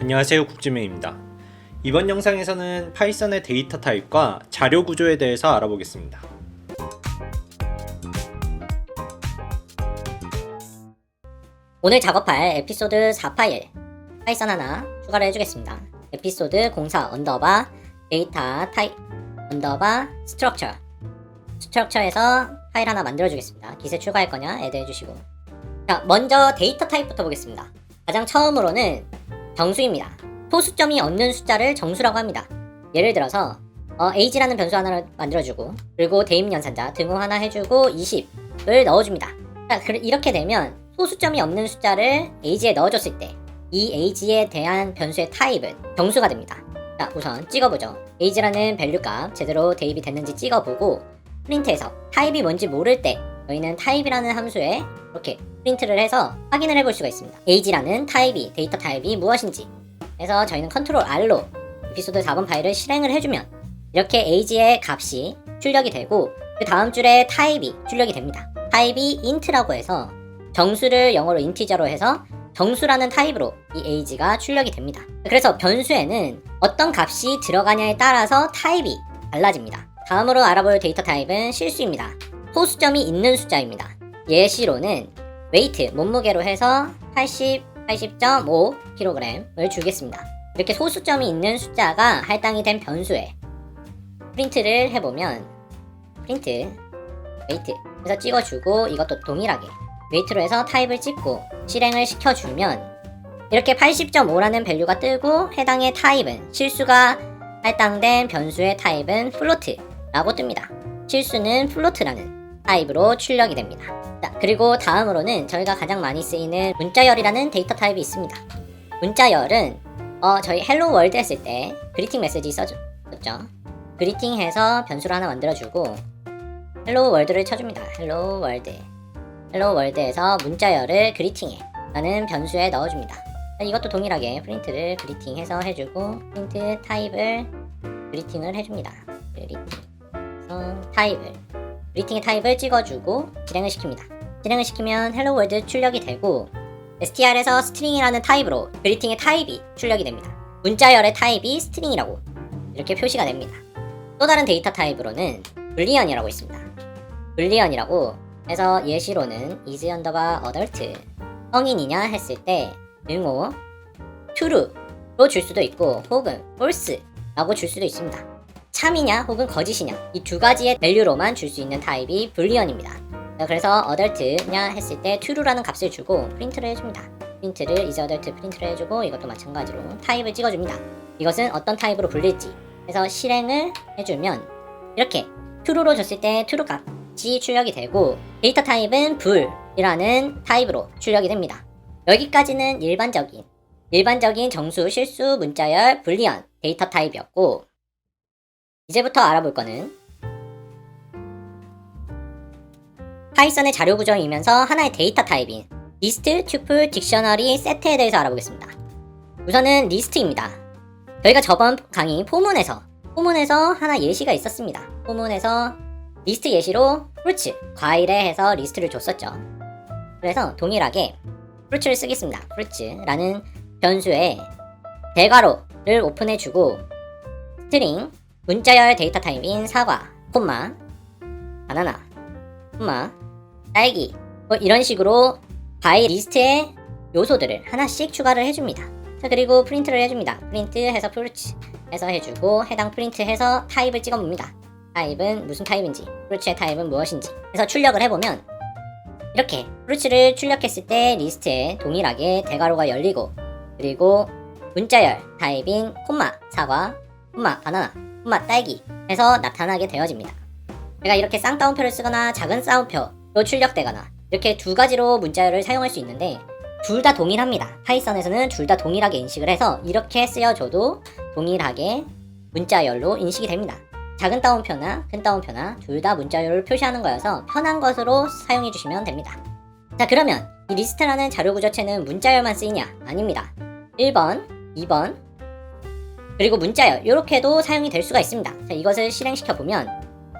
안녕하세요, 국지맨입니다. 이번 영상에서는 파이썬의 데이터 타입과 자료 구조에 대해서 알아보겠습니다. 오늘 작업할 에피소드 4 파일 파이썬 하나 추가를 해주겠습니다. 에피소드 04 언더바 데이터 타입 언더바 스트럭처에서 파일 하나 만들어주겠습니다. 기세 추가할 거냐 애드 해주시고. 자, 먼저 데이터 타입부터 보겠습니다. 가장 처음으로는 정수입니다. 소수점이 없는 숫자를 정수라고 합니다. 예를 들어서 age라는 변수 하나를 만들어주고, 그리고 대입 연산자 등호 하나 해주고 20을 넣어줍니다. 자, 이렇게 되면 소수점이 없는 숫자를 age에 넣어줬을 때 이 age에 대한 변수의 타입은 정수가 됩니다. 자, 우선 찍어보죠. age라는 밸류 값 제대로 대입이 됐는지 찍어보고, 프린트해서 타입이 뭔지 모를 때 저희는 타입이라는 함수에 이렇게 프린트를 해서 확인을 해볼 수가 있습니다. age라는 타입이, 데이터 타입이 무엇인지. 그래서 저희는 컨트롤 R로 에피소드 4번 파일을 실행을 해주면 이렇게 age의 값이 출력이 되고, 그 다음 줄에 타입이 출력이 됩니다. 타입이 int라고 해서 정수를 영어로 인티저로 해서 정수라는 타입으로 이 age가 출력이 됩니다. 그래서 변수에는 어떤 값이 들어가냐에 따라서 타입이 달라집니다. 다음으로 알아볼 데이터 타입은 실수입니다. 소수점이 있는 숫자입니다. 예시로는 weight, 몸무게로 해서 80.5kg을 주겠습니다. 이렇게 소수점이 있는 숫자가 할당이 된 변수에 프린트를 해보면 프린트 weight 해서 찍어주고, 이것도 동일하게 weight로 해서 타입을 찍고 실행을 시켜주면 이렇게 80.5라는 밸류가 뜨고, 해당의 타입은, 실수가 할당된 변수의 타입은 float라고 뜹니다. 실수는 float라는 타입으로 출력이 됩니다. 자, 그리고 다음으로는 저희가 가장 많이 쓰이는 문자열이라는 데이터 타입이 있습니다. 문자열은 저희 헬로 월드 했을 때 그리팅 메시지 써줬죠. 그리팅 해서 변수를 하나 만들어주고 헬로 월드를 쳐줍니다. 헬로 월드에서 문자열을 그리팅해 라는 변수에 넣어줍니다. 이것도 동일하게 프린트를 그리팅 해서 해주고, 프린트 타입을 그리팅을 해줍니다. 그리팅의 타입을 찍어주고 실행을 시킵니다. 실행을 시키면 헬로 월드 출력이 되고, str에서 스트링이라는 타입으로 그리팅의 타입이 출력이 됩니다. 문자열의 타입이 스트링이라고 이렇게 표시가 됩니다. 또 다른 데이터 타입으로는 불리언이라고 있습니다. 불리언이라고 해서 예시로는 is underbar adult 성인이냐 했을 때 등호 true로 줄 수도 있고, 혹은 false라고 줄 수도 있습니다. 참이냐 혹은 거짓이냐, 이 두 가지의 밸류로만 줄 수 있는 타입이 불리언입니다. 그래서 adult냐 했을 때 true라는 값을 주고 프린트를 해줍니다. 프린트를 is adult 프린트를 해주고, 이것도 마찬가지로 타입을 찍어줍니다. 이것은 어떤 타입으로 불릴지 해서 실행을 해주면 이렇게 true로 줬을 때 true 값이 출력이 되고, 데이터 타입은 불이라는 타입으로 출력이 됩니다. 여기까지는 일반적인 정수, 실수, 문자열, 불리언 데이터 타입이었고, 이제부터 알아볼 거는 파이썬의 자료 구조이면서 하나의 데이터 타입인 리스트, 튜플, 딕셔너리, 세트에 대해서 알아보겠습니다. 우선은 리스트입니다. 저희가 저번 강의 포문에서 하나 예시가 있었습니다. 포문에서 리스트 예시로 fruits, 과일에 해서 리스트를 줬었죠. 그래서 동일하게 fruits를 쓰겠습니다. fruits라는 변수에 대괄호를 오픈해주고, 스트링, 문자열 데이터 타입인 사과, 콤마, 바나나, 콤마, 딸기, 이런 식으로 과일 리스트의 요소들을 하나씩 추가를 해줍니다. 자, 그리고 프린트를 해줍니다. 프린트 해서 fruits 해서 해주고, 해당 프린트 해서 타입을 찍어봅니다. 타입은 무슨 타입인지, fruits의 타입은 무엇인지 해서 출력을 해보면 이렇게 fruits를 출력했을 때 리스트에 동일하게 대괄호가 열리고, 그리고 문자열 타입인 콤마 사과, 콤마 바나나, 콤마 딸기 해서 나타나게 되어집니다. 제가 이렇게 쌍따옴표를 쓰거나 작은 싸움표로 출력되거나 이렇게 두 가지로 문자열을 사용할 수 있는데, 둘 다 동일합니다. 파이썬에서는 둘 다 동일하게 인식을 해서 이렇게 쓰여줘도 동일하게 문자열로 인식이 됩니다. 작은 따옴표나 큰 따옴표나 둘 다 문자열을 표시하는 거여서 편한 것으로 사용해 주시면 됩니다. 자, 그러면 이 리스트라는 자료 구조체는 문자열만 쓰이냐? 아닙니다. 1번, 2번, 그리고 문자열 이렇게도 사용이 될 수가 있습니다. 자, 이것을 실행시켜 보면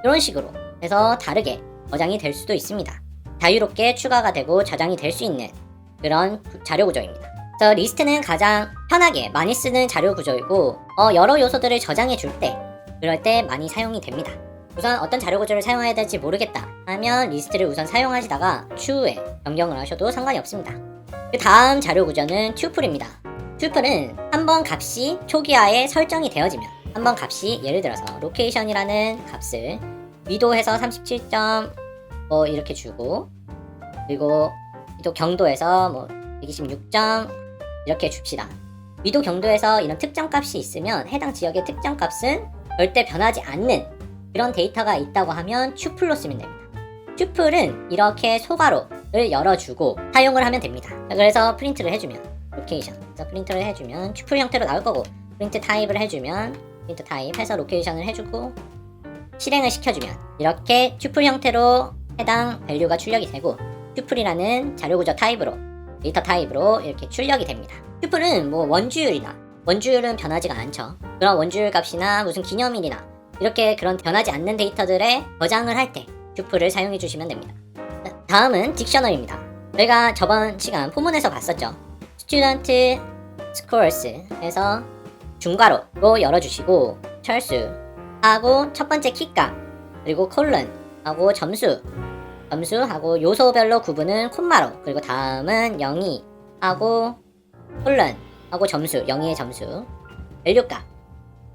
이런 식으로 해서 다르게 저장이 될 수도 있습니다. 자유롭게 추가가 되고 저장이 될 수 있는 그런 자료 구조입니다. 그래서 리스트는 가장 편하게 많이 쓰는 자료 구조이고 여러 요소들을 저장해 줄 때 그럴 때 많이 사용이 됩니다. 우선 어떤 자료 구조를 사용해야 될지 모르겠다 하면 리스트를 우선 사용하시다가 추후에 변경을 하셔도 상관이 없습니다. 그 다음 자료 구조는 튜플입니다. 튜플은 한번 값이 초기화에 설정이 되어지면 한번 값이 예를 들어서 로케이션이라는 값을 위도해서 37점 이렇게 주고 그리고 위도 경도에서 126점 이렇게 줍시다. 위도 경도에서 이런 특정 값이 있으면 해당 지역의 특정 값은 절대 변하지 않는 그런 데이터가 있다고 하면 튜플로 쓰면 됩니다. 튜플은 이렇게 소괄호를 열어주고 사용을 하면 됩니다. 그래서 프린트를 해주면 로케이션 그래서 프린트를 해주면 튜플 형태로 나올 거고 프린트 타입을 해주면 프린트 타입 해서 로케이션을 해주고 실행을 시켜주면 이렇게 튜플 형태로 해당 밸류가 출력이 되고 튜플이라는 자료구조 타입으로 데이터 타입으로 이렇게 출력이 됩니다. 튜플은 원주율은 변하지가 않죠. 그런 원주율 값이나 무슨 기념일이나 이렇게 그런 변하지 않는 데이터들에 저장을 할 때 튜플을 사용해 주시면 됩니다. 다음은 딕셔너리입니다. 저희가 저번 시간 포문에서 봤었죠. 스튜던트 스코어스에서 중괄호로 열어주시고 철수 하고 첫 번째 키값 그리고 콜론 하고 점수하고 요소별로 구분은 콤마로 그리고 다음은 02 하고 콜론 하고 점수 02의 점수 밸류값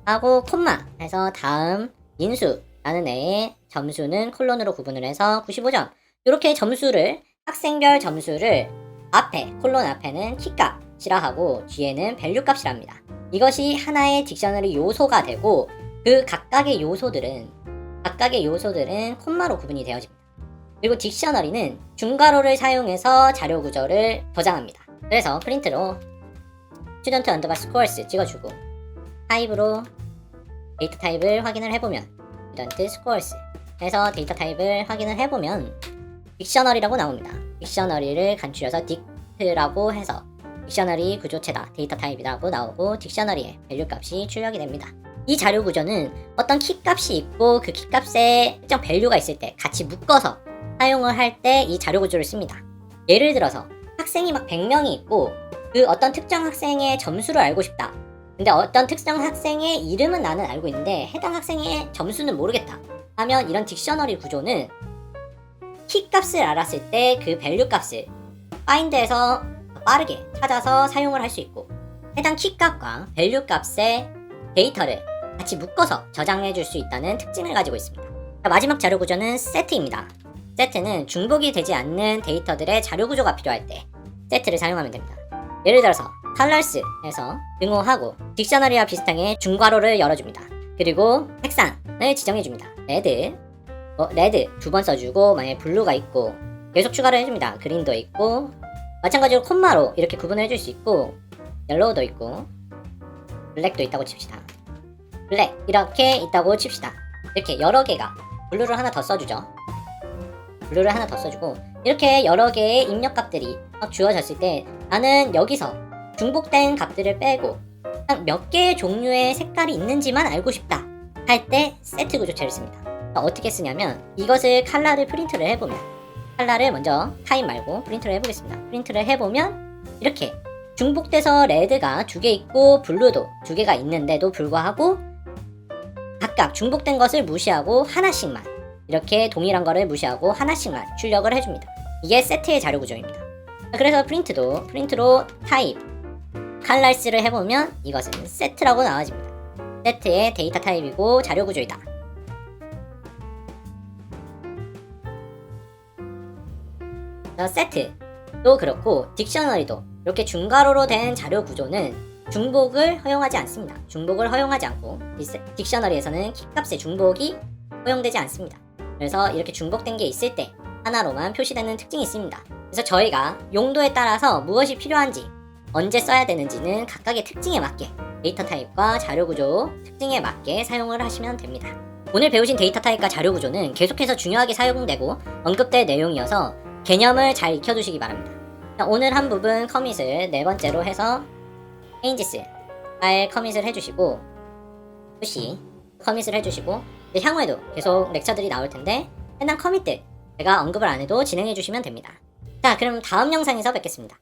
하고 콤마 해서 다음 인수라는 애의 점수는 콜론으로 구분을 해서 95점 이렇게 점수를 학생별 점수를 앞에 콜론 앞에는 키값이라 하고 뒤에는 밸류값이라 합니다. 이것이 하나의 딕셔너리 요소가 되고 그 각각의 요소들은 콤마로 구분이 되어집니다. 그리고 딕셔너리는 중괄호를 사용해서 자료 구조를 저장합니다. 그래서 프린트로 student underbar scores 찍어주고 타입으로 데이터 타입을 확인을 해보면 student scores 해서 데이터 타입을 확인을 해보면 딕셔너리라고 나옵니다. 딕셔너리를 간추려서 딕트라고 해서 딕셔너리 구조체다 데이터 타입이라고 나오고 딕셔너리의 밸류 값이 출력이 됩니다. 이 자료 구조는 어떤 키 값이 있고 그 키 값에 특정 밸류가 있을 때 같이 묶어서 사용을 할 때 이 자료 구조를 씁니다. 예를 들어서 학생이 막 100명이 있고 그 어떤 특정 학생의 점수를 알고 싶다. 근데 어떤 특정 학생의 이름은 나는 알고 있는데 해당 학생의 점수는 모르겠다 하면 이런 딕셔너리 구조는 키 값을 알았을 때 그 밸류 값을 find에서 빠르게 찾아서 사용을 할 수 있고 해당 키 값과 밸류 값의 데이터를 같이 묶어서 저장해 줄 수 있다는 특징을 가지고 있습니다. 마지막 자료 구조는 세트입니다. 세트는 중복이 되지 않는 데이터들의 자료 구조가 필요할 때 세트를 사용하면 됩니다. 예를 들어서 colors-에서 등호하고 딕셔너리와 비슷하게 중괄호를 열어줍니다. 그리고 색상을 지정해줍니다. 레드 2번 써주고 만약에 블루가 있고 계속 추가를 해줍니다. 그린도 있고 마찬가지로 콤마로 이렇게 구분을 해줄 수 있고 옐로우도 있고 블랙도 있다고 칩시다. 블랙 이렇게 있다고 칩시다. 이렇게 여러 개가 블루를 하나 더 써주죠. 블루를 하나 더 써주고 이렇게 여러 개의 입력값들이 막 주어졌을 때 나는 여기서 중복된 값들을 빼고 몇 개의 종류의 색깔이 있는지만 알고 싶다 할 때 세트 구조체를 씁니다. 어떻게 쓰냐면 이것을 컬러를 프린트를 해보면 컬러를 먼저 타입 말고 프린트를 해보겠습니다. 프린트를 해보면 이렇게 중복돼서 레드가 2개 있고 블루도 2개가 있는데도 불구하고 각각 중복된 것을 무시하고 하나씩만 이렇게 동일한 거를 무시하고 하나씩만 출력을 해줍니다. 이게 세트의 자료 구조입니다. 그래서 프린트로 타입 컬러스를 해보면 이것은 세트라고 나와집니다. 세트의 데이터 타입이고 자료 구조이다. 세트도 그렇고 딕셔너리도 이렇게 중괄호로 된 자료 구조는 중복을 허용하지 않습니다. 중복을 허용하지 않고 딕셔너리에서는 키값의 중복이 허용되지 않습니다. 그래서 이렇게 중복된 게 있을 때 하나로만 표시되는 특징이 있습니다. 그래서 저희가 용도에 따라서 무엇이 필요한지 언제 써야 되는지는 각각의 특징에 맞게 데이터 타입과 자료 구조 특징에 맞게 사용을 하시면 됩니다. 오늘 배우신 데이터 타입과 자료 구조는 계속해서 중요하게 사용되고 언급될 내용이어서 개념을 잘 익혀두시기 바랍니다. 오늘 한 부분 커밋을 네 번째로 해서 changes 파일 커밋을 해주시고 푸시 커밋을 해주시고 향후에도 계속 렉처들이 나올 텐데 해당 커밋들 제가 언급을 안 해도 진행해 주시면 됩니다. 자, 그럼 다음 영상에서 뵙겠습니다.